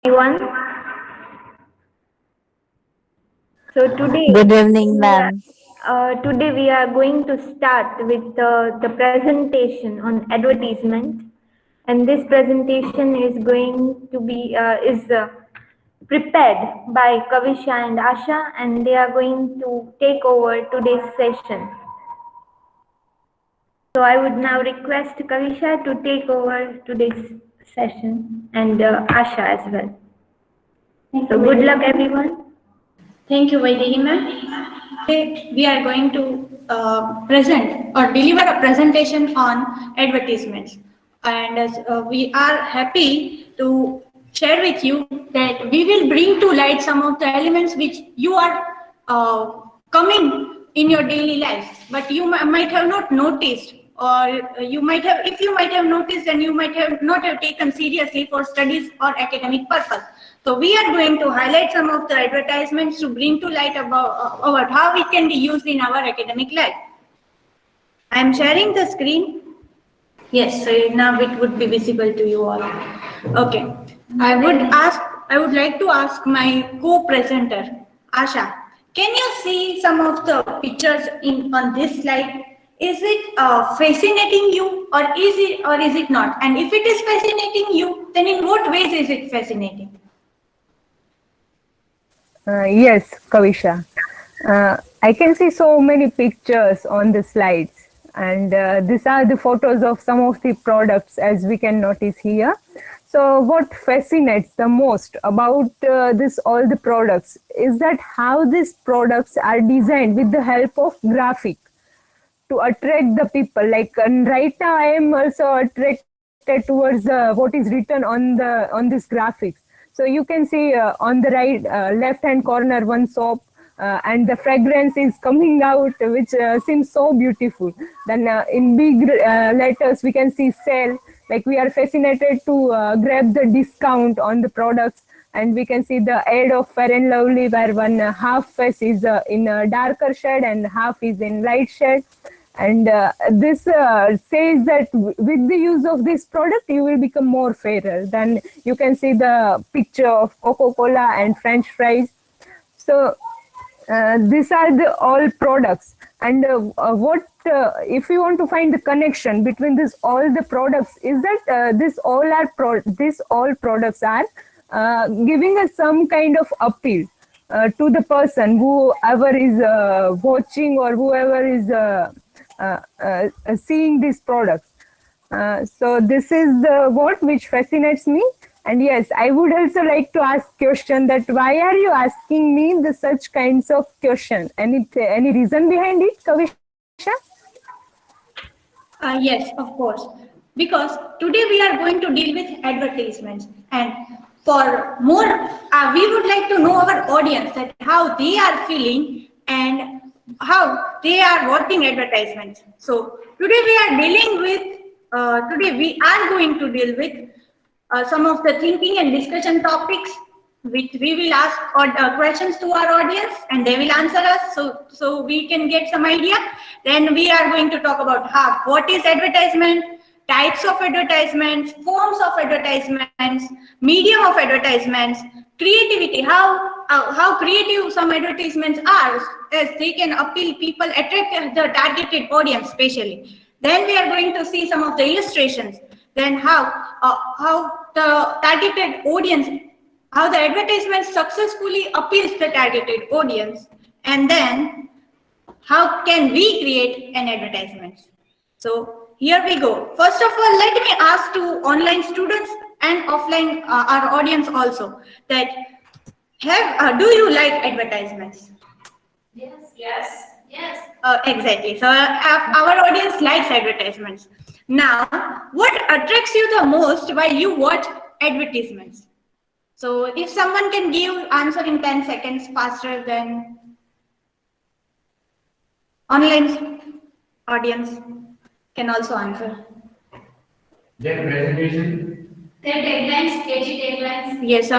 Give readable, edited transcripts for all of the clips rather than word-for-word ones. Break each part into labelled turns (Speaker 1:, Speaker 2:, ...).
Speaker 1: Everyone. So
Speaker 2: Good evening, ma'am.
Speaker 1: today we are going to start with the presentation on advertisement, and this presentation is going to be is prepared by Kavisha and Asha, and they are going to take over today's session. So I would now request Kavisha to take over today's session and Asha as well. So good luck, everyone.
Speaker 3: Thank you, Vaidehi ma'am. Today we are going to present or deliver a presentation on advertisements. And we are happy to share with you that we will bring to light some of the elements which you are coming in your daily life, but you might have not noticed, or you might have, if you might have noticed, then you might have not have taken seriously for studies or academic purpose. So we are going to highlight some of the advertisements to bring to light about how it can be used in our academic life. I am sharing the screen. Yes, so now it would be visible to you all. Okay. I would like to ask my co-presenter, Asha. Can you see some of the pictures on this slide? Is it fascinating you, or is it not? And if it is fascinating you, then in what ways is it fascinating?
Speaker 4: Yes, Kavisha. I can see so many pictures on the slides, and these are the photos of some of the products, as we can notice here. So what fascinates the most about all the products is that how these products are designed with the help of graphic to attract the people. Like, and right now I am also attracted towards what is written on this graphics. So you can see on the right left hand corner one soap, and the fragrance is coming out, which seems so beautiful. Then in big letters we can see sale, like we are fascinated to grab the discount on the products. And we can see the ad of Fair and Lovely, where one half face is in a darker shade and half is in light shade. And this says that with the use of this product, you will become more fairer. Then you can see the picture of Coca-Cola and French fries. So these are the all products. And what if you want to find the connection between this all the products, is that these all products are giving us some kind of appeal to the person, whoever is watching or whoever is seeing these products. So this is the what which fascinates me. And yes, I would also like to ask question that why are you asking me the such kinds of question? Any reason behind it, Kavisha?
Speaker 3: Yes, of course. Because today we are going to deal with advertisements, and for more, we would like to know our audience that how they are feeling and how they are watching advertisements. So today we are dealing with. Today we are going to deal with some of the thinking and discussion topics, which we will ask questions to our audience and they will answer us, so we can get some idea. Then we are going to talk about what is advertisement, types of advertisements, forms of advertisements, medium of advertisements, creativity, how creative some advertisements are, as they can appeal people, attract the targeted audience specially. Then we are going to see some of the illustrations. Then how the targeted audience, how the advertisement successfully appeals the targeted audience, and then how can we create an advertisement. So here we go. First of all, let me ask to online students and offline our audience also that do you like advertisements?
Speaker 5: Yes. Yes. Yes.
Speaker 3: Exactly. So our audience likes advertisements. Now, what attracts you the most while you watch advertisements? So if someone can give answer in 10 seconds faster than online audience can also answer.
Speaker 5: Their presentation. Their taglines, catchy taglines.
Speaker 3: Yes,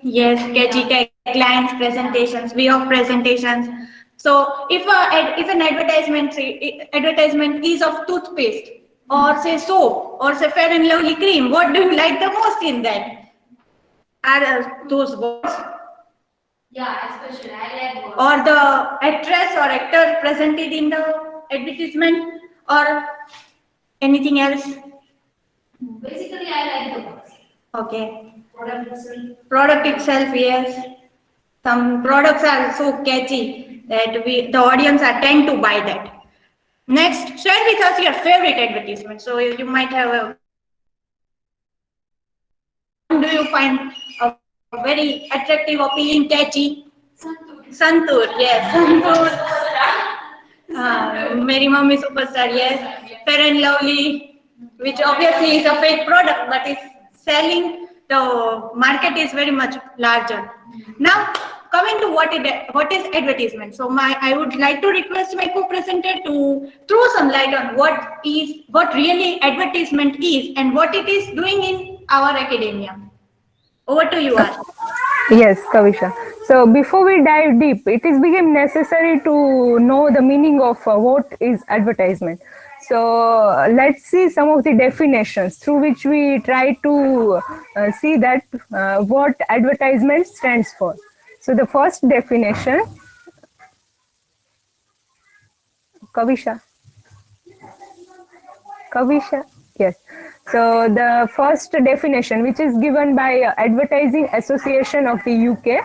Speaker 3: yes, catchy taglines, presentations, way of presentations. So if an advertisement is of toothpaste, or say soap, or say Fair and Lovely cream, what do you like the most in that? Are those words
Speaker 5: Yeah, especially I like words.
Speaker 3: or the actress or actor presented in the advertisement or anything else?
Speaker 5: Basically, I like the words.
Speaker 3: Okay.
Speaker 5: Product itself.
Speaker 3: Product itself, yes. Some products are so catchy that the audience are tend to buy that. Next, share with us your favorite advertisement. So you might have a. Do you find a very attractive, appealing, catchy? Santur, yes. Santur. Mary Mommy Superstar, yes. Fair and Lovely, which obviously is a fake product, but it's selling. The market is very much larger. Now, coming to what is advertisement. So I would like to request my co-presenter to throw some light on what really advertisement is and what it is doing in our academia. Over to you, Ash.
Speaker 4: Yes, Kavisha. So before we dive deep, it is become necessary to know the meaning of what is advertisement. So let's see some of the definitions through which we try to see that what advertisement stands for. So the first definition, Kavisha. Yes. So the first definition, which is given by Advertising Association of the UK,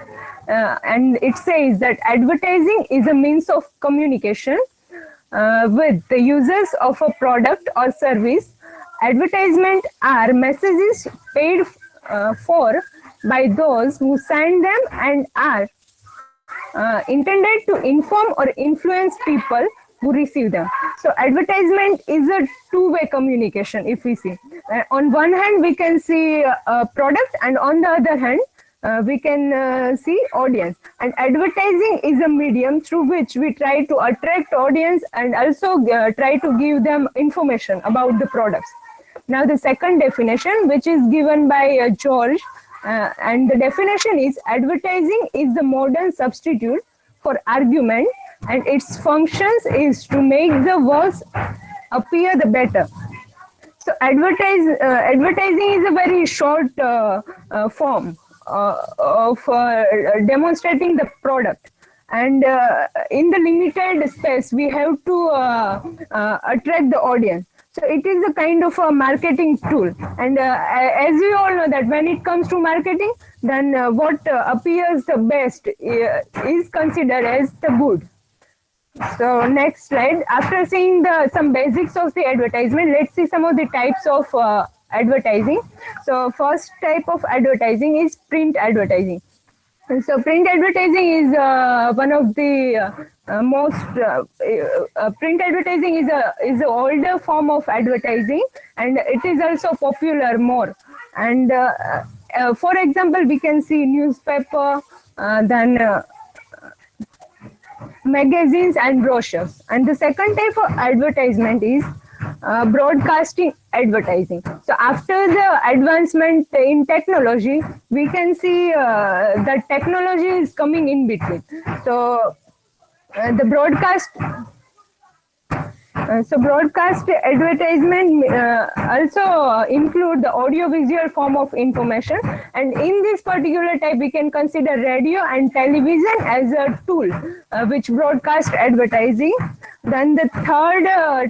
Speaker 4: and it says that advertising is a means of communication with the users of a product or service. Advertisement are messages paid for by those who send them and are intended to inform or influence people who receive them. So advertisement is a two-way communication, if we see. On one hand, we can see a product, and on the other hand, we can see audience. And advertising is a medium through which we try to attract audience and also try to give them information about the products. Now the second definition, which is given by George, and the definition is advertising is the modern substitute for argument, and its functions is to make the worse appear the better. So advertising is a very short form of demonstrating the product, and in the limited space we have to attract the audience. So it is a kind of a marketing tool, and as we all know that when it comes to marketing, then what appears the best is considered as the good. So next slide. After seeing some basics of the advertisement, let's see some of the types of advertising. So first type of advertising is print advertising. And so print advertising is one of the print advertising is an older form of advertising, and it is also popular more. And for example, we can see newspaper, then magazines and brochures. And the second type of advertisement is broadcasting advertising. So after the advancement in technology, we can see that technology is coming in between. So the broadcast advertisement also include the audio-visual form of information, and in this particular type we can consider radio and television as a tool which broadcast advertising. Then the third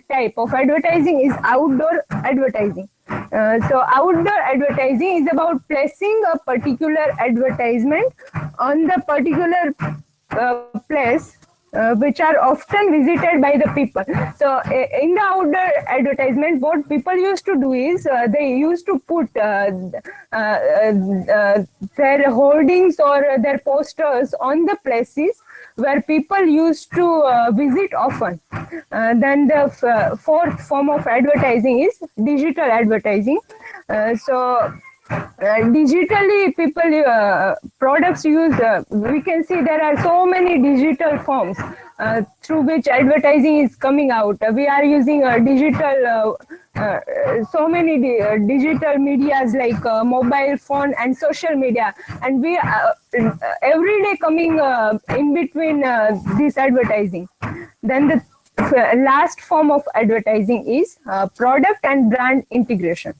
Speaker 4: type of advertising is outdoor advertising. So outdoor advertising is about placing a particular advertisement on the particular place which are often visited by the people. So in the outdoor advertisement, what people used to do is they used to put their hoardings or their posters on the places where people used to visit often. Then the fourth form of advertising is digital advertising. Digitally, people products use. We can see there are so many digital forms through which advertising is coming out. We are using digital, so many digital medias like mobile phone and social media, and we every day coming in between this advertising. Then the last form of advertising is product and brand integration.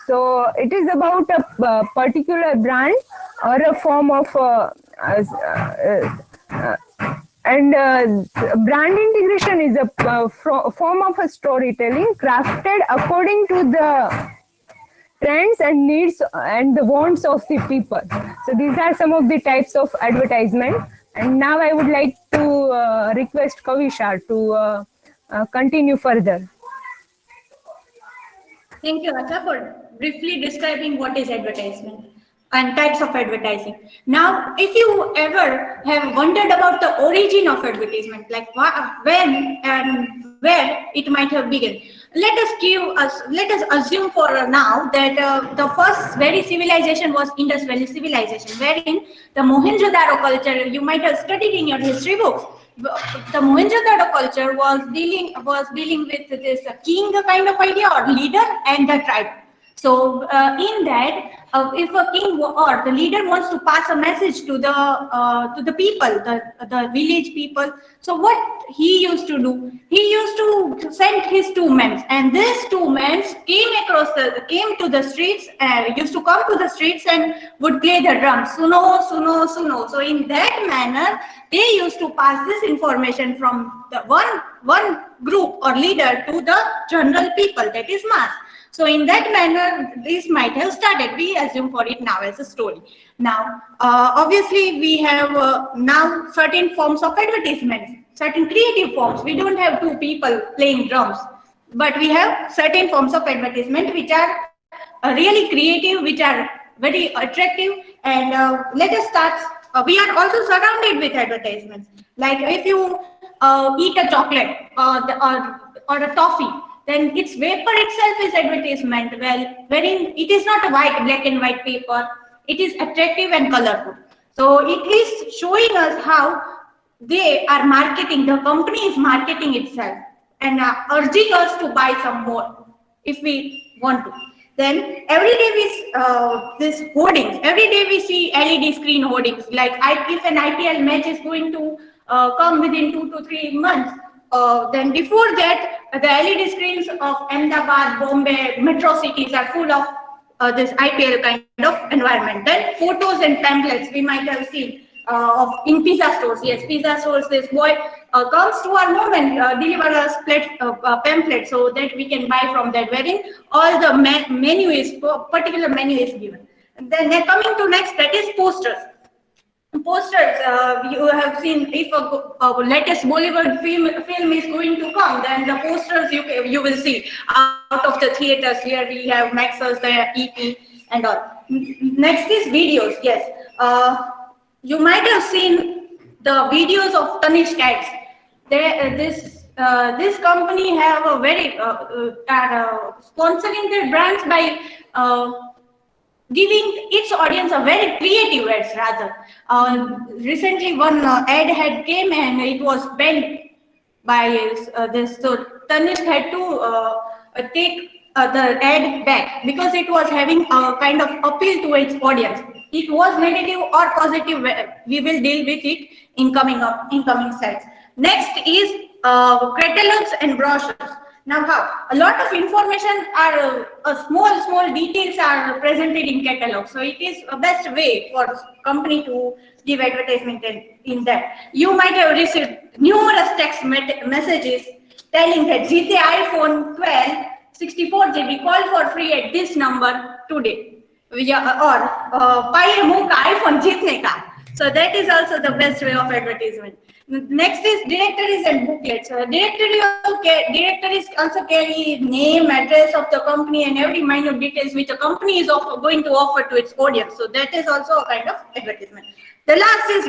Speaker 4: So it is about a particular brand or a form of brand integration is a form of a storytelling crafted according to the trends and needs and the wants of the people. So these are some of the types of advertisement. And now I would like to request Kavisha to continue further.
Speaker 3: Thank you, Asha, for briefly describing what is advertisement and types of advertising. Now, if you ever have wondered about the origin of advertisement, like when and where it might have begun, let us assume for now that the first very civilization was industrial civilization, wherein the Mohenjo-daro culture you might have studied in your history books. The Mohenjo-daro culture was dealing with this king kind of idea or leader and the tribe. So in that, if a king or the leader wants to pass a message to the people, the village people, so what he used to do, he used to send his 2 men, and these 2 men came to the streets, used to come to the streets and would play the drums, suno, suno, suno. So in that manner, they used to pass this information from the one group or leader to the general people, that is mass. So in that manner, this might have started. We assume for it now as a story. Now, obviously, we have now certain forms of advertisements, certain creative forms. We don't have 2 people playing drums, but we have certain forms of advertisement which are really creative, which are very attractive. And let us start. We are also surrounded with advertisements. Like if you eat a chocolate or a toffee, then its vapor itself is advertisement, wherein it is not a black and white paper, it is attractive and colorful. So it is showing us how they are marketing, the company is marketing itself and urging us to buy some more if we want to. Then every day this hoardings, every day we see LED screen hoardings, like if an IPL match is going to come within 2 to 3 months, then before that, the LED screens of Ahmedabad, Bombay, metro cities are full of this IPL kind of environment. Then photos and pamphlets we might have seen in pizza stores. Yes, pizza stores, this boy comes to our home and deliver us pamphlet so that we can buy from that, wherein all the menu is, particular menu is given. And then coming to next, that is posters. Posters, you have seen if a latest Bollywood film is going to come, then the posters you will see out of the theaters. Here we have Maxus, the EP and all. Next is videos. Yes, you might have seen the videos of Tonic cats. This company have a very sponsoring their brands by giving its audience a very creative ads rather. Recently one ad had came and it was banned by this. So Tonic had to take the ad back because it was having a kind of appeal to its audience. It was negative or positive. We will deal with it in coming slides. Next is catalogs and brochures. Now, how a lot of information are small details are presented in catalogs. So it is a best way for company to give advertisement in that. You might have received numerous text messages telling that GT iPhone 12 64 GB call for free at this number today, or buy a mocha iPhone jeetne ka. So that is also the best way of advertisement. Next is directories and booklets. Directories also carry name, address of the company and every minute details which a company is going to offer to its audience. So that is also a kind of advertisement. The last is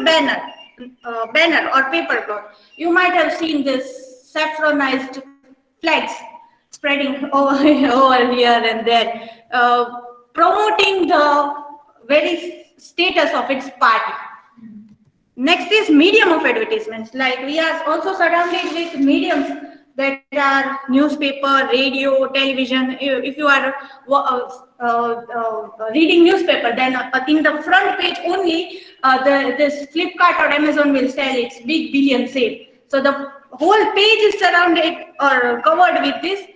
Speaker 3: banner or paper cloth. You might have seen this saffronized flags spreading over here and there, promoting the very status of its party. Next is medium of advertisements. Like we are also surrounded with mediums that are newspaper, radio, television. If you are reading newspaper, then in the front page only, this Flipkart or Amazon will sell its big billion sale. So the whole page is surrounded or covered with this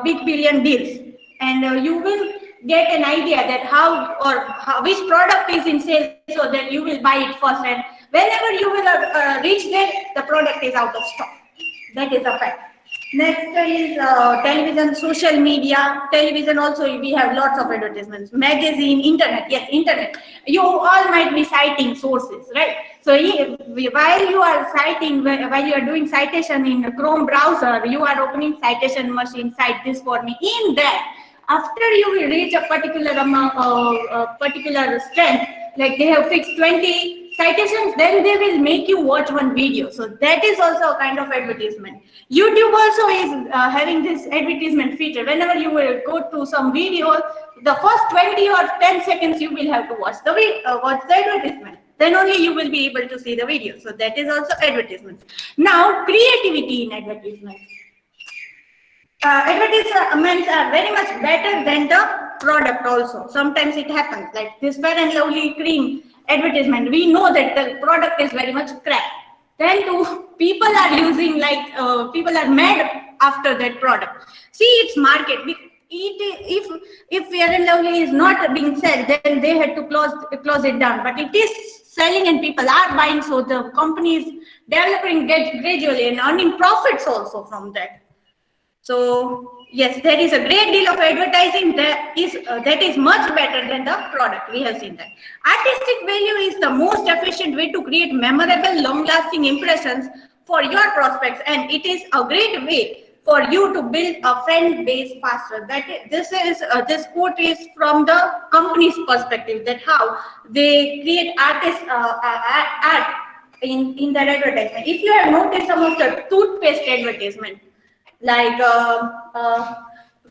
Speaker 3: big billion deals. And you will get an idea that which product is in sale, so that you will buy it first, and whenever you will reach there, the product is out of stock. That is a fact. Next is television, social media. Television also, we have lots of advertisements. Magazine, internet. Yes, internet. You all might be citing sources, right? So while you are doing citation in a Chrome browser, you are opening citation machine, cite this for me. In that, after you will reach a particular amount, particular strength, like they have fixed 20 citations, then they will make you watch one video. So that is also a kind of advertisement. YouTube also is having this advertisement feature. Whenever you will go to some video, the first 20 or 10 seconds you will have to watch the advertisement. Then only you will be able to see the video. So that is also advertisement. Now, creativity in advertisement. Advertisements are very much better than the product also. Sometimes it happens, like this Fair and Lovely cream advertisement. We know that the product is very much crap. Then people are using, like, people are mad after that product. See its market. If Fair and Lovely is not being sold, then they had to close it down. But it is selling and people are buying, so the company is developing gradually and earning profits also from that. So yes, there is a great deal of advertising that is much better than the product. We have seen that. Artistic value is the most efficient way to create memorable, long-lasting impressions for your prospects, and it is a great way for you to build a fan base faster. This quote is from the company's perspective, that how they create art in their advertisement. If you have noticed some of the toothpaste advertisement, like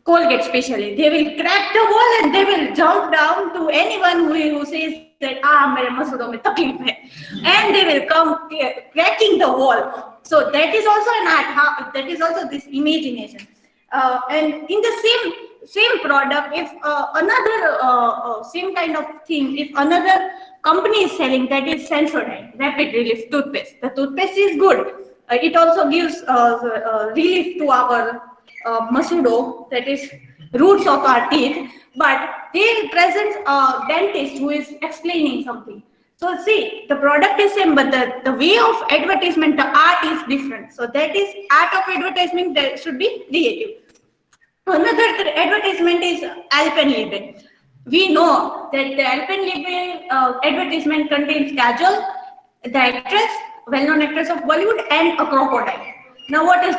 Speaker 3: Colgate especially, they will crack the wall and they will jump down to anyone who says that mere masoodon mein takleef hai, and they will come cracking the wall. So that is also an art. That is also this imagination. And in the same product, if another same kind of thing, if another company is selling, that is Sensodyne rapid relief toothpaste. The toothpaste is good. It also gives relief to our masudo, that is roots of our teeth, but they present a dentist who is explaining something. So see, the product is same, but the way of advertisement, the art is different. So that is art of advertisement, that should be creative. Another advertisement is Alpine Label. We know that the Alpine Label advertisement contains Kajol, the actress, well-known actress of Bollywood, and a crocodile. Now, what is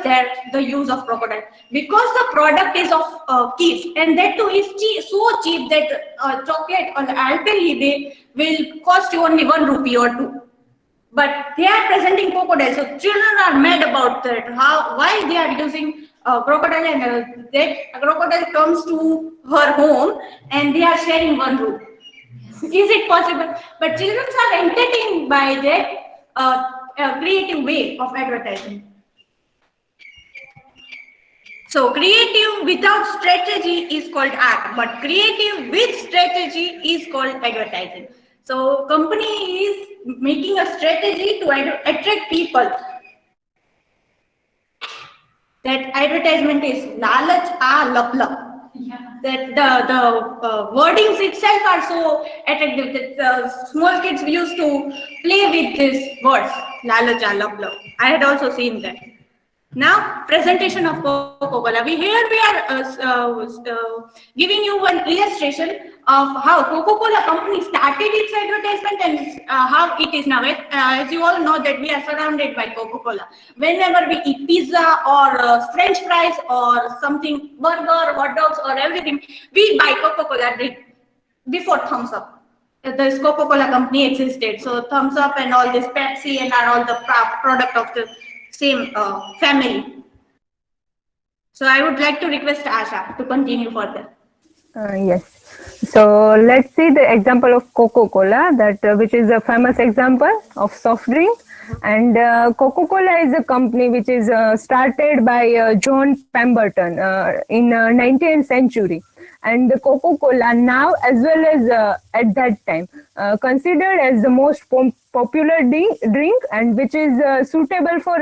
Speaker 3: the use of crocodile? Because the product is of kids, and that too is so cheap that chocolate on Alpine will cost you only 1 rupee or 2. But they are presenting crocodile, so children are mad about that. Why they are using crocodile, and that crocodile comes to her home, and they are sharing 1 room. Is it possible? But children are entertained by that creative way of advertising. So creative without strategy is called art, but creative with strategy is called advertising. So company is making a strategy to attract people. That advertisement is lalach lap. That the wordings itself are so attractive that small kids used to play with these words, lalach lap. I had also seen that. Now, presentation of Coca-Cola. We are giving you one illustration of how Coca-Cola company started its advertisement and how it is now. As you all know that we are surrounded by Coca-Cola. Whenever we eat pizza or French fries or something, burger, hot dogs or everything, we buy Coca-Cola drink before Thumbs Up. This Coca-Cola company existed. So Thumbs Up and all this Pepsi and are all the product of the same family. So I would like to request Asha to continue further.
Speaker 4: Yes. So let's see the example of Coca-Cola, which is a famous example of soft drink. And Coca-Cola is a company which is started by John Pemberton in 19th century. And the Coca-Cola now, as well as at that time, considered as the most popular drink, and which is suitable for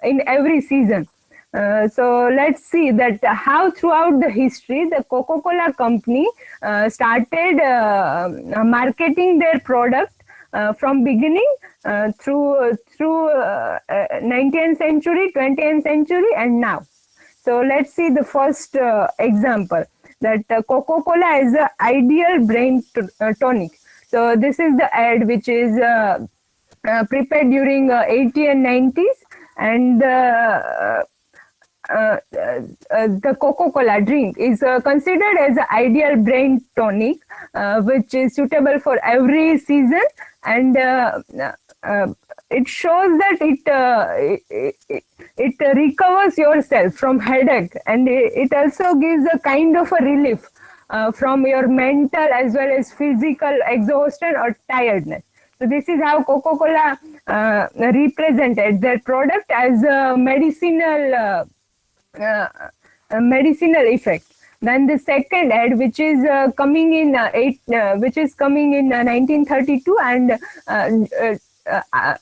Speaker 4: in every season. So let's see that how throughout the history the Coca-Cola company started marketing their product from beginning through 19th century, 20th century, and now. So let's see the first example, that Coca-Cola is an ideal brain tonic. So this is the ad which is prepared during 80s and 90s, and the Coca-Cola drink is considered as an ideal brain tonic, which is suitable for every season, and it shows that it recovers yourself from headache, and it also gives a kind of a relief from your mental as well as physical exhaustion or tiredness. So this is how Coca-Cola represented their product as a medicinal effect. Then the second ad, which is coming in 1932, and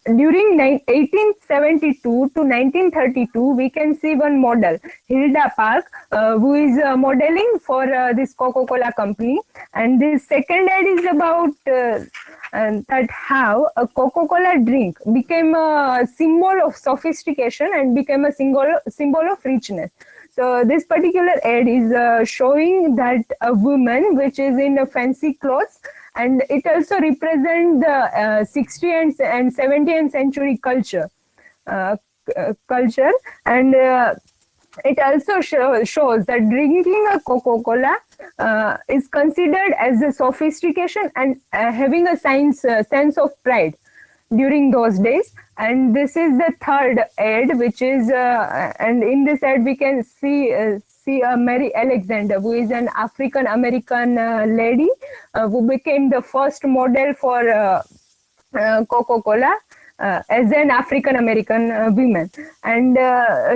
Speaker 4: during 1872 to 1932, we can see one model, Hilda Park, who is modeling for this Coca-Cola company. And this second ad is about that how a Coca-Cola drink became a symbol of sophistication and became a symbol of richness. So this particular ad is showing that a woman which is in a fancy clothes, and it also represents the 60th and 70th century culture, and it also shows that drinking a Coca-Cola is considered as a sophistication and having a sense of pride during those days. And this is the third ad, which is and in this ad we can see Mary Alexander, who is an African American lady who became the first model for Coca-Cola as an African American woman. And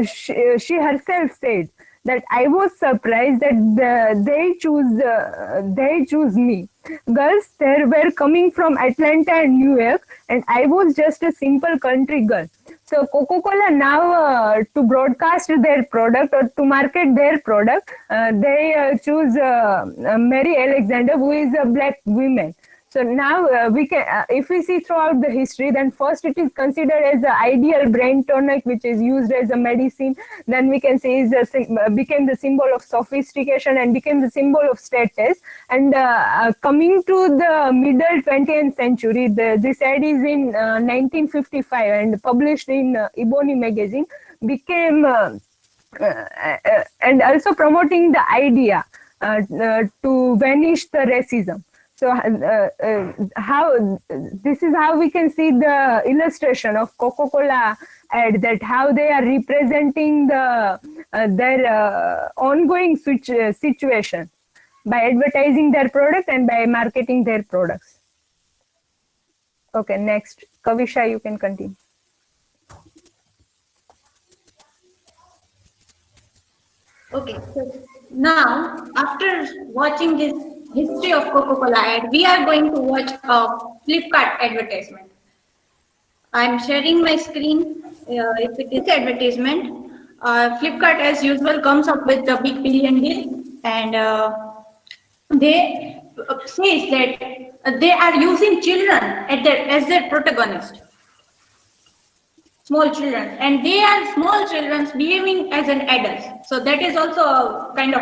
Speaker 4: she herself said that I was surprised that they choose me. Girls there were coming from Atlanta and New York, and I was just a simple country girl. So Coca-Cola now to broadcast their product or to market their product, they choose Mary Alexander, who is a black woman. So now we can, if we see throughout the history, then first it is considered as an ideal brain tonic, which is used as a medicine. Then we can say became the symbol of sophistication and became the symbol of status. And coming to the middle 20th century, this ad is in 1955 and published in Ebony magazine, became and also promoting the idea to vanish the racism. So how this is how we can see the illustration of Coca-Cola ad, that how they are representing their ongoing situation by advertising their product and by marketing their products. Okay, next, Kavisha, you can continue.
Speaker 3: Okay, so now after watching this history of Coca-Cola ad, we are going to watch a Flipkart advertisement. I'm sharing my screen. If it is advertisement, Flipkart as usual comes up with the big billion deal, and they says that they are using children as their protagonist. Small children, and they are small children behaving as an adult. So that is also a kind of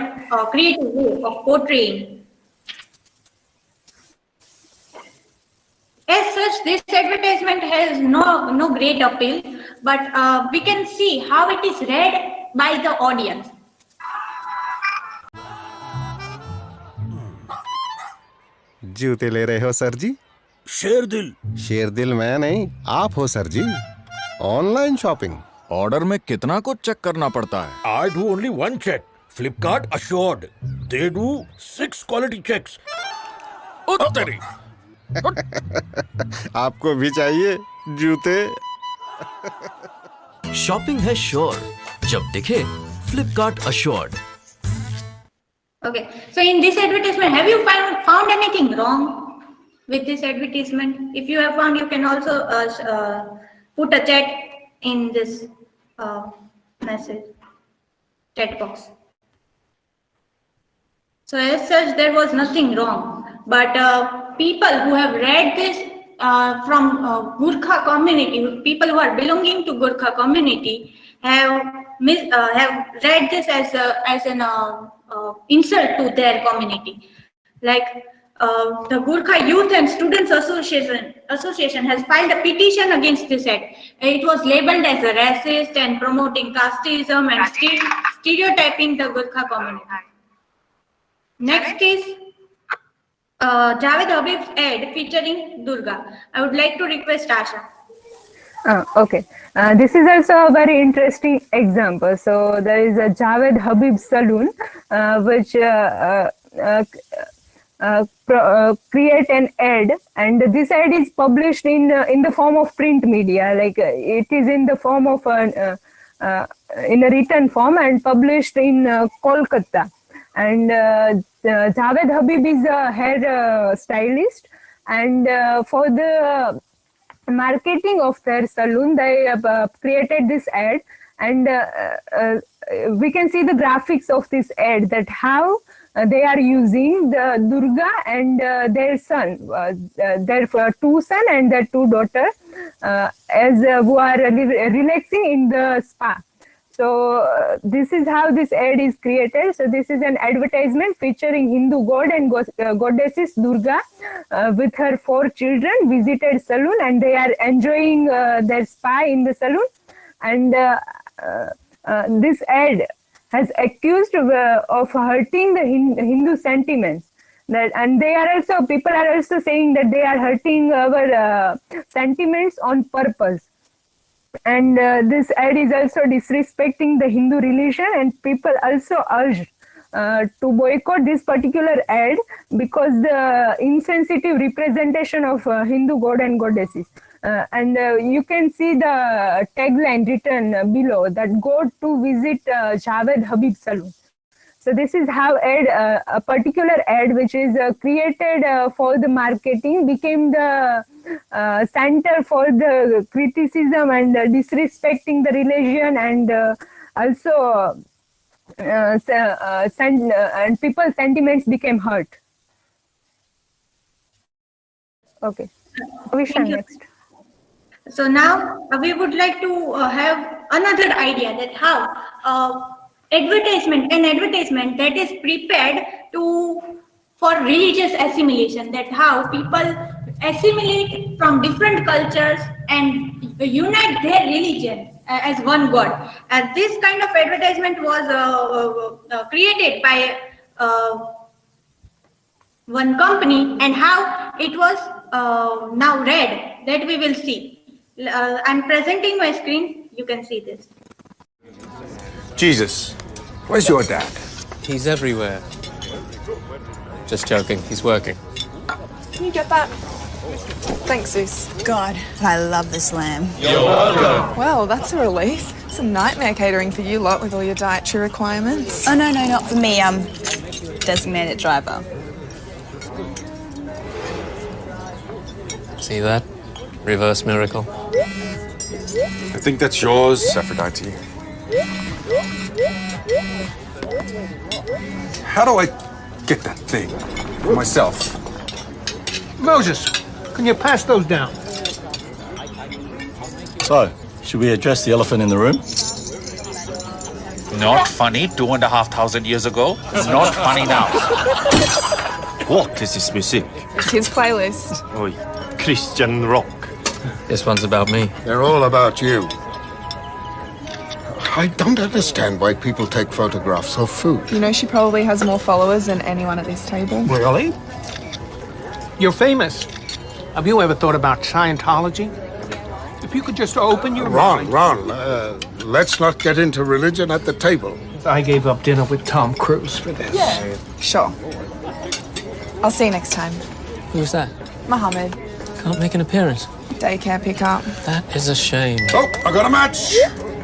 Speaker 3: creative way of portraying. As such, this advertisement has no great appeal, but we can see how it is read by the audience.
Speaker 6: जूते ले रहे हो sir जी? शेरदिल मैं नहीं, आप हो sir जी। Online shopping
Speaker 7: order में कितना कुछ चेक करना पड़ता है?
Speaker 8: I do only one check. Flipkart assured. They do 6 quality checks. उत्तरी.
Speaker 6: आपको भी चाहिए जूते?
Speaker 9: शॉपिंग है श्योर, जब दिखे Flipkart assured.
Speaker 3: Okay, so in this advertisement, have you found anything wrong with this advertisement? If you have found, you can also put a chat in this message. chat box. So as such, there was nothing wrong. But people who have read this from Gurkha community, people who are belonging to Gurkha community, have read this as an insult to their community. Like the Gurkha Youth and Students Association has filed a petition against this ad. It was labeled as a racist and promoting casteism and stereotyping the Gurkha community. Next is Javed Habib's ad featuring Durga. I would like to request Asha.
Speaker 4: Okay, this is also a very interesting example. So there is a Javed Habib Saloon, which create an ad, and this ad is published in the form of print media. Like it is in the form of in a written form and published in Kolkata. And Javed Habib is a hair stylist, and for the marketing of their saloon, they created this ad, and we can see the graphics of this ad, that how they are using the Durga and their son, their two sons and their two daughters, as who are relaxing in the spa. So this is how this ad is created. So this is an advertisement featuring Hindu god and goddesses Durga with her 4 children visited saloon, and they are enjoying their spa in the saloon. And this ad has accused of hurting the Hindu sentiments. And they are also, people are also saying that they are hurting our sentiments on purpose. And this ad is also disrespecting the Hindu religion, and people also urged to boycott this particular ad because the insensitive representation of Hindu god and goddesses. And you can see the tagline written below, that go to visit Javed Habib Saloon. So this is how a particular ad which is created for the marketing became the center for the criticism and disrespecting the religion, and also and people's sentiments became hurt. Okay, Vishan next.
Speaker 3: So now we would like to have another idea that how an advertisement that is prepared for religious assimilation, that how people assimilate from different cultures and unite their religion as one god. And this kind of advertisement was created by one company, and how it was now read, that we will see. I'm presenting my screen. You can see this.
Speaker 10: Jesus, where's your dad?
Speaker 11: He's everywhere. Just joking, he's working.
Speaker 12: Can you get that? Thanks, Zeus.
Speaker 2: God, I love this lamb.
Speaker 11: You're welcome.
Speaker 12: Well, that's a relief. It's a nightmare catering for you lot with all your dietary requirements.
Speaker 2: Oh, no, not for me. Designated driver.
Speaker 11: See that? Reverse miracle.
Speaker 10: I think that's yours, Aphrodite. How do I get that thing for myself?
Speaker 13: Moses, can you pass those down?
Speaker 14: So, should we address the elephant in the room?
Speaker 15: Not funny 2,500 years ago. Not funny now.
Speaker 14: What is this music?
Speaker 12: It's his playlist.
Speaker 14: Oi, Christian rock.
Speaker 11: This one's about me.
Speaker 16: They're all about you. I don't understand why people take photographs of food.
Speaker 12: You know she probably has more followers than anyone at this table.
Speaker 13: Really? You're famous. Have you ever thought about Scientology? If you could just open your mind.
Speaker 16: Ron, let's not get into religion at the table.
Speaker 13: I gave up dinner with Tom Cruise for this.
Speaker 12: Yeah. Sure. I'll see you next time.
Speaker 11: Who's that?
Speaker 12: Mohammed.
Speaker 11: Can't make an appearance.
Speaker 12: Daycare pickup.
Speaker 11: That is a shame.
Speaker 10: Oh, I got a match.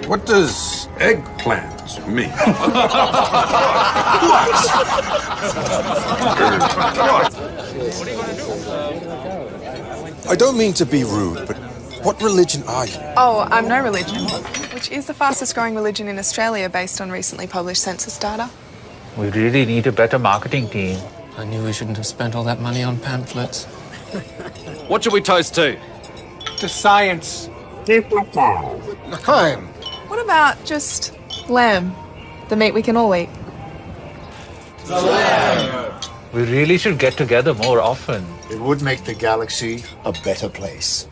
Speaker 10: What does eggplant mean? I don't mean to be rude, but what religion are you?
Speaker 12: Oh, I'm no religion. which is the fastest growing religion in Australia based on recently published census data.
Speaker 17: We really need a better marketing team.
Speaker 11: I knew we shouldn't have spent all that money on pamphlets.
Speaker 7: What should we toast to?
Speaker 13: To science.
Speaker 16: L'chaim.
Speaker 12: What about just lamb, the meat we can all eat?
Speaker 17: We really should get together more often.
Speaker 18: It would make the galaxy a better place.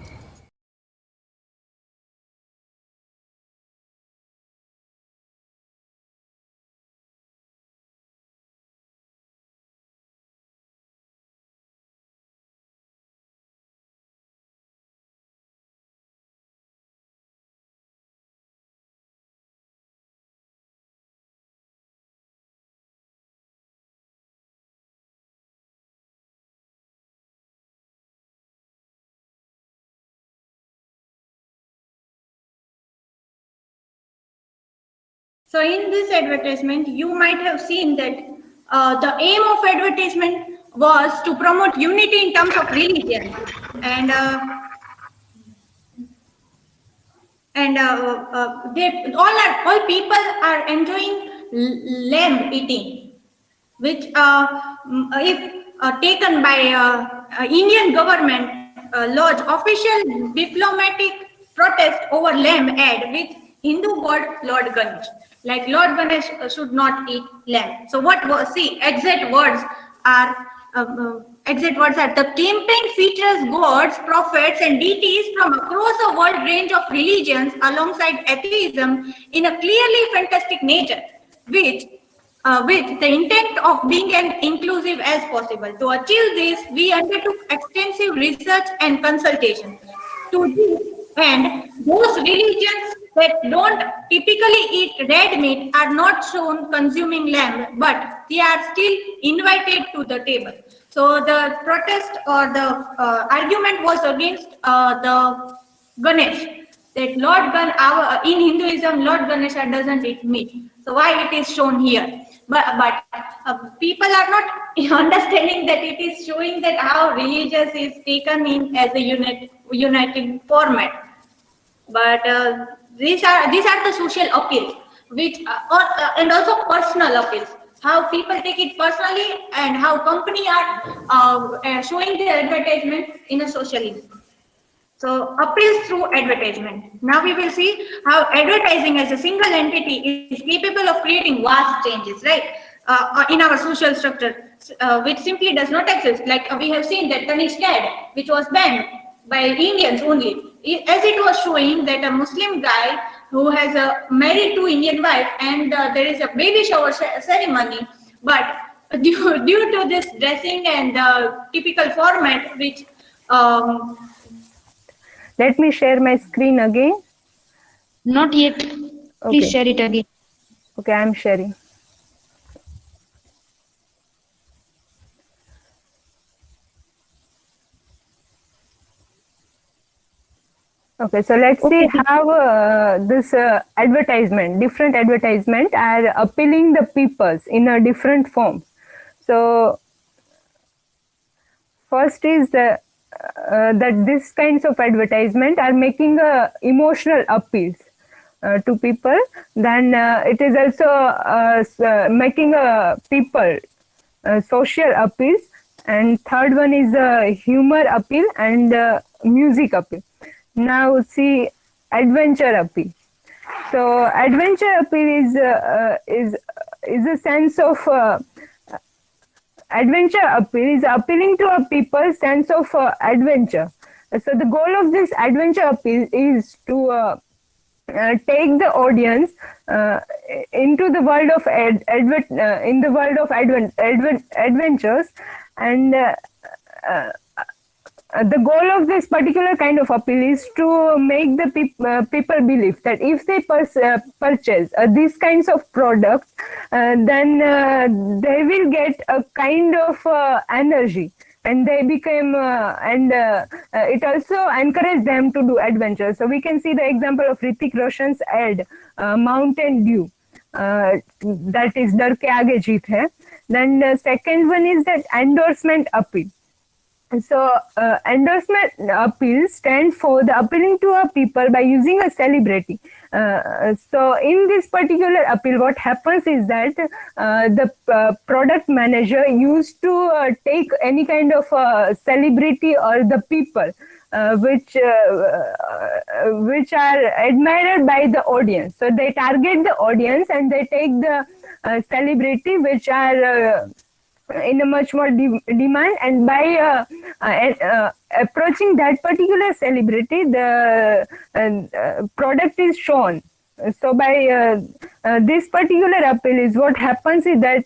Speaker 3: So in this advertisement, you might have seen that the aim of advertisement was to promote unity in terms of religion, and all people are enjoying lamb eating, which if taken by Indian government lodge official diplomatic protest over lamb ad with Hindu god Lord Ganesh. Like Lord Ganesh should not eat lamb. So what was, see, exact words are the campaign features gods, prophets and deities from across a wide range of religions alongside atheism in a clearly fantastic nature, which with the intent of being as inclusive as possible. To achieve this, we undertook extensive research and consultation. To this end, those religions that don't typically eat red meat are not shown consuming lamb, but they are still invited to the table. So the protest or the argument was against the Ganesh, that in Hinduism, Lord Ganesha doesn't eat meat. So why it is shown here? But people are not understanding that it is showing that how religious is taken in as a united format. But these are the social appeals, which and also personal appeals. How people take it personally and how company are showing their advertisement in a socially. So appeals through advertisement. Now we will see how advertising as a single entity is capable of creating vast changes, right? In our social structure, which simply does not exist. Like we have seen that Tonic ad, which was banned by Indians only, as it was showing that a Muslim guy who has married to Indian wife and there is a baby shower ceremony, but due to this dressing and typical format, which
Speaker 4: let me share my screen again.
Speaker 1: Not yet. Please share it again.
Speaker 4: Okay, I'm sharing. Okay, so let's see how this different advertisement are appealing the peoples in a different forms. So first is that these kinds of advertisement are making emotional appeals to people. Then it is also making people social appeals. And third one is humor appeal and music appeal. Now see adventure appeal. So adventure appeal is a sense of adventure appeal is appealing to a people's sense of adventure. So the goal of this adventure appeal is to take the audience into the world of adventures, and the goal of this particular kind of appeal is to make the people believe that if they purchase these kinds of products, then they will get a kind of energy, and they became it also encourages them to do adventure. So we can see the example of Hrithik Roshan's ad, Mountain Dew, that is Dar Ke Aage Jeet Hai. Then the second one is that endorsement appeal. So, endorsement appeal stands for the appealing to a people by using a celebrity. So, in this particular appeal, what happens is that the product manager used to take any kind of celebrity or the people which are admired by the audience. So, they target the audience and they take the celebrity which are in a much more demand, and by approaching that particular celebrity, the product is shown. So by this particular appeal is what happens is that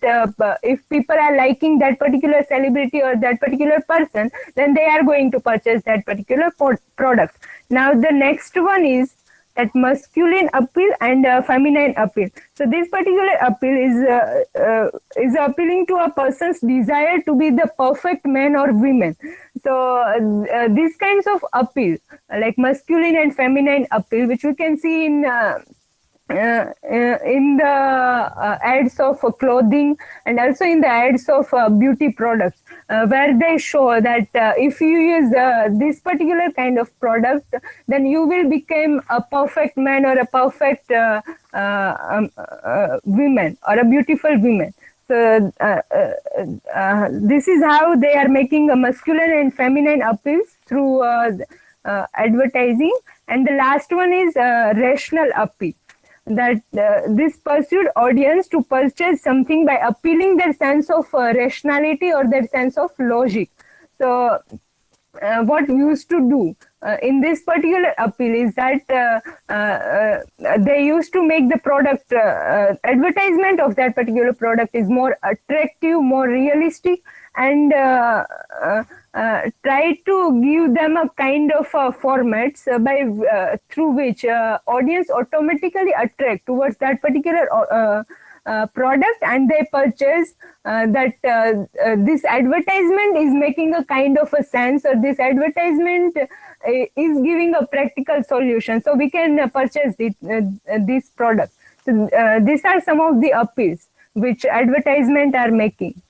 Speaker 4: if people are liking that particular celebrity or that particular person, then they are going to purchase that particular product. Now the next one is that masculine appeal and feminine appeal. So this particular appeal is appealing to a person's desire to be the perfect man or woman. So these kinds of appeal, like masculine and feminine appeal, which we can see in the ads of clothing and also in the ads of beauty products, where they show that if you use this particular kind of product, then you will become a perfect man or a perfect woman or a beautiful woman. So this is how they are making a masculine and feminine appeals through advertising. And the last one is rational appeal, that this pursued audience to purchase something by appealing their sense of rationality or their sense of logic. So what used to do in this particular appeal is that they used to make the product advertisement of that particular product is more attractive, more realistic, and try to give them a kind of formats by through which audience automatically attract towards that particular product, and they purchase that this advertisement is making a kind of a sense, or this advertisement is giving a practical solution, so we can purchase this product. So these are some of the appeals which advertisement are making.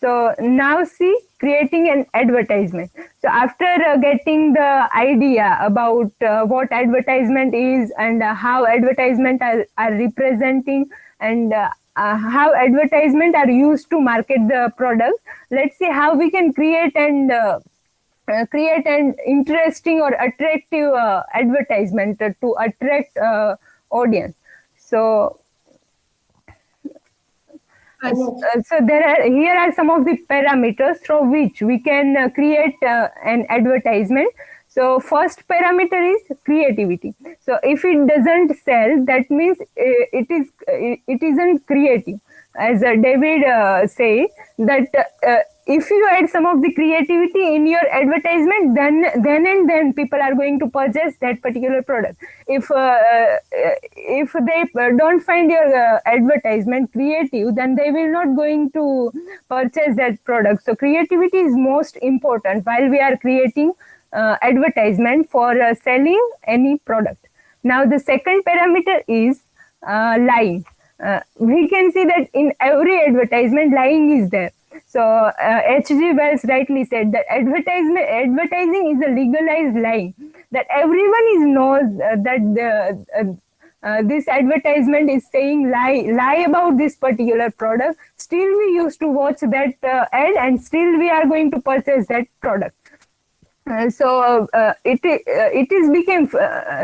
Speaker 4: So now see, creating an advertisement. So after getting the idea about what advertisement is and how advertisement are representing and how advertisement are used to market the product, let's see how we can create an interesting or attractive advertisement to attract audience. So here are some of the parameters through which we can create an advertisement. So first parameter is creativity. So if it doesn't sell, that means it isn't creative. As David says that if you add some of the creativity in your advertisement, then people are going to purchase that particular product. If they don't find your advertisement creative, then they will not going to purchase that product. So creativity is most important while we are creating advertisement for selling any product. Now the second parameter is lying. We can see that in every advertisement lying is there. So H.G. Wells rightly said that advertising is a legalized lying, that everyone knows that this advertisement is saying lie about this particular product. Still we used to watch that ad, and still we are going to purchase that product. So it is became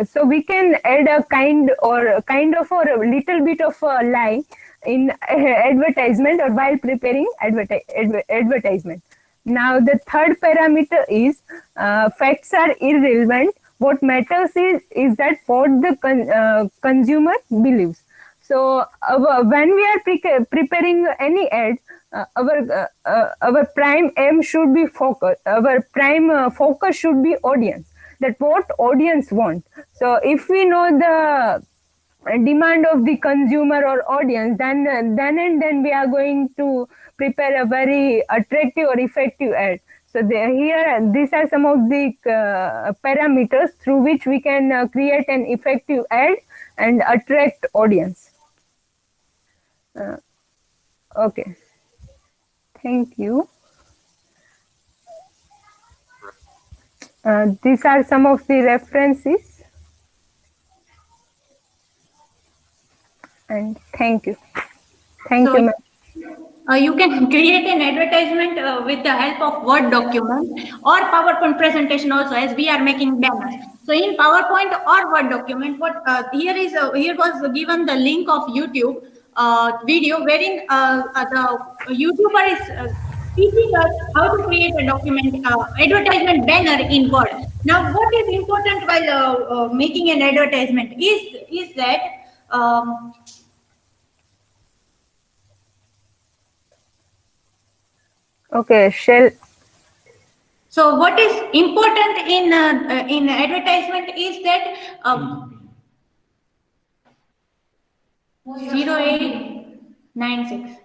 Speaker 4: so we can add a kind of or a little bit of a lie in advertisement or while preparing advertisement. Now the third parameter is facts are irrelevant. What matters is that what the consumer believes. So when we are preparing any ad, our prime aim should be focus. Our prime focus should be audience. That what audience want. So if we know the demand of the consumer or audience, then we are going to prepare a very attractive or effective ad. So these are some of the parameters through which we can create an effective ad and attract audience. Okay. Thank you. These are some of the references. And thank you. Thank you, ma'am.
Speaker 3: You can create an advertisement with the help of Word document or PowerPoint presentation also, as we are making banners. So in PowerPoint or Word document, what here was given the link of YouTube video wherein the YouTuber is teaching us how to create a document advertisement banner in Word. Now, what is important while making an advertisement is that
Speaker 4: okay, shall.
Speaker 3: So what is important in advertisement is that 0896.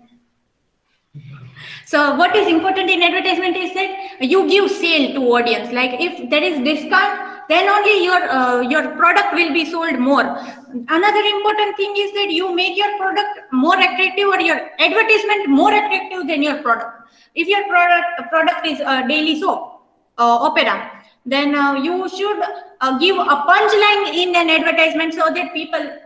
Speaker 3: So what is important in advertisement is that you give sale to audience. Like if there is discount, then only your product will be sold more. Another important thing is that you make your product more attractive or your advertisement more attractive than your product. If your product is daily soap, opera, then you should give a punchline in an advertisement so that people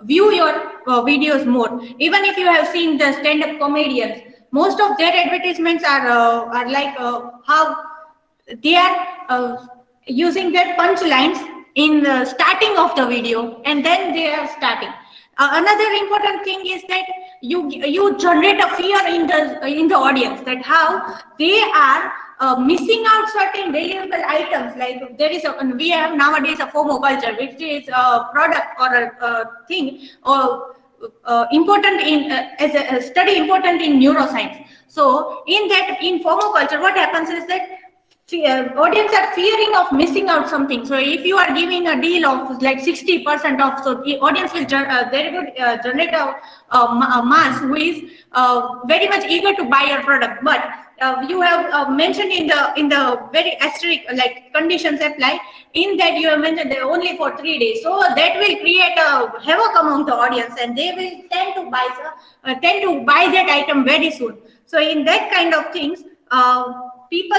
Speaker 3: view your videos more. Even if you have seen the stand-up comedians, most of their advertisements are like how they are using their punchlines in the starting of the video, and then they are starting. Another important thing is that you generate a fear in the audience, that how they are missing out certain valuable items. Like we have nowadays a FOMO culture, which is a product or a thing or important in as a study important in neuroscience. So in FOMO culture, what happens is that audience are fearing of missing out something. So if you are giving a deal of like 60% off, so the audience will generate a mass who is very much eager to buy your product. But you have mentioned in the very asterisk like conditions apply. In that you have mentioned that only for 3 days. So that will create a havoc among the audience, and they will tend to buy that item very soon. So in that kind of things, people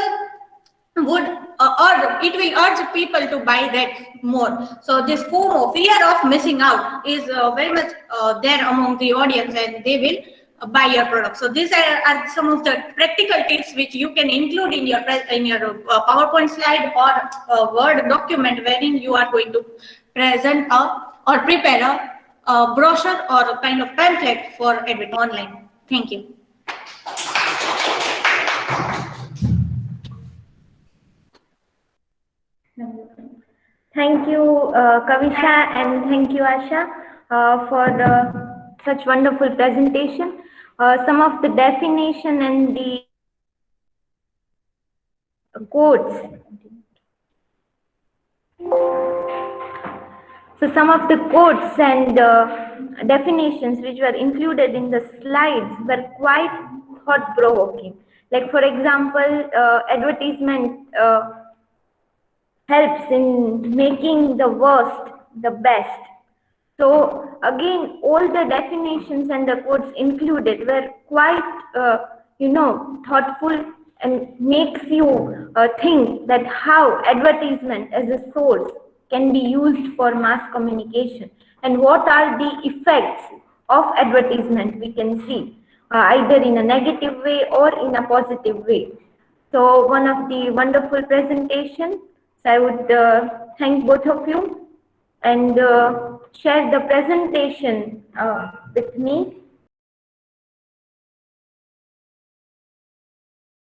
Speaker 3: would or it will urge people to buy that more. So this FOMO, fear of missing out, is very much there among the audience, and they will buy your product. So these are some of the practical tips which you can include in your PowerPoint slide or Word document wherein you are going to present or prepare a brochure or a kind of pamphlet for advertising online. Thank you.
Speaker 1: Thank you, Kavisha, and thank you, Asha, for such wonderful presentation. Some of the definition and the quotes. So some of the quotes and definitions which were included in the slides were quite thought-provoking. Like, for example, advertisement helps in making the worst the best. So again, all the definitions and the quotes included were quite, thoughtful, and makes you think that how advertisement as a source can be used for mass communication, and what are the effects of advertisement we can see either in a negative way or in a positive way. So one of the wonderful presentations. I would thank both of you and share the presentation with me.